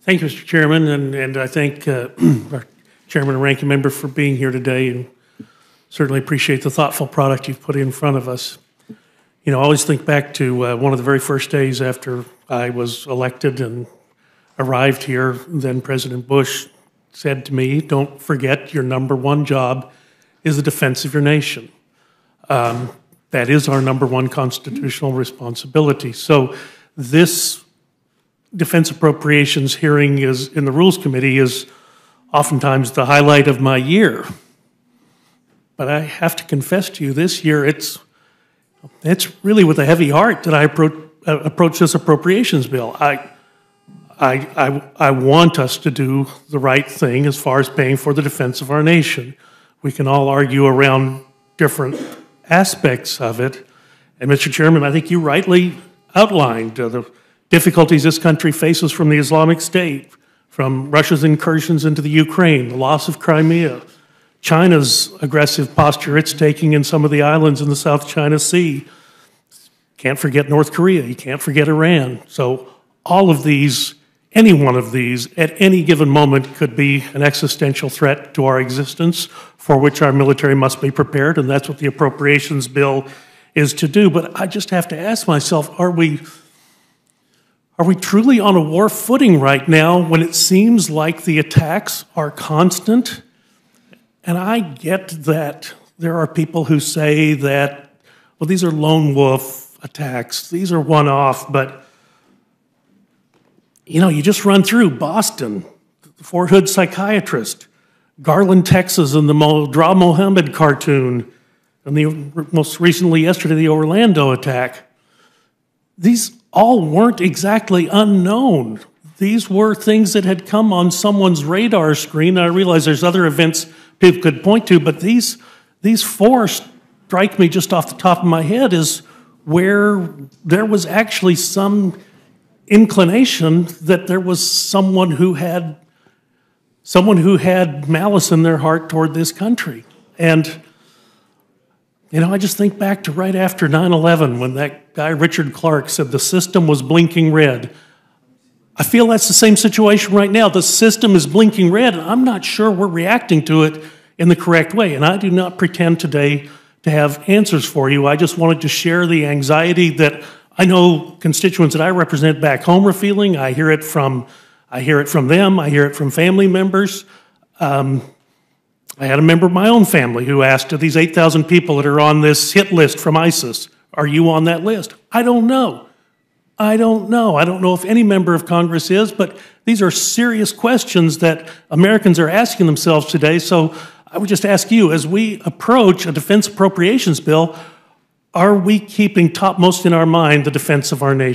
Thank you, Mr. Chairman, and I thank our Chairman and Ranking Member for being here today, and certainly appreciate the thoughtful product you've put in front of us. You know, I always think back to one of the very first days after I was elected and arrived here. Then President Bush said to me, "Don't forget your number one job is the defense of your nation." That is our number one constitutional responsibility. So this Defense Appropriations hearing is in the Rules Committee is oftentimes the highlight of my year. But I have to confess to you, this year it's really with a heavy heart that I approach this appropriations bill. I want us to do the right thing as far as paying for the defense of our nation. We can all argue around different aspects of it. And Mr. Chairman, I think you rightly outlined the difficulties this country faces from the Islamic State, from Russia's incursions into the Ukraine, the loss of Crimea, China's aggressive posture it's taking in some of the islands in the South China Sea. Can't forget North Korea, you can't forget Iran. So all of these, any one of these, at any given moment could be an existential threat to our existence for which our military must be prepared, and that's what the appropriations bill is to do. But I just have to ask myself, are we truly on a war footing right now when it seems like the attacks are constant? And I get that there are people who say that, well, these are lone wolf attacks, these are one-off, but you know, you just run through Boston, the Fort Hood psychiatrist, Garland, Texas, and the Dra Mohammed cartoon, and most recently yesterday, the Orlando attack. These all weren't exactly unknown. These were things that had come on someone's radar screen. I realize there's other events people could point to, but these four strike me just off the top of my head as where there was actually some inclination that there was someone who had malice in their heart toward this country. And you know, I just think back to right after 9/11 when that guy Richard Clark said the system was blinking red. I feel that's the same situation right now. The system is blinking red, and I'm not sure we're reacting to it in the correct way. And I do not pretend today to have answers for you. I just wanted to share the anxiety that I know constituents that I represent back home are feeling. I hear it from them. I hear it from family members. I had a member of my own family who asked, of these 8,000 people that are on this hit list from ISIS, are you on that list? I don't know. I don't know. I don't know if any member of Congress is, but these are serious questions that Americans are asking themselves today. So I would just ask you, as we approach a defense appropriations bill, are we keeping topmost in our mind the defense of our nation?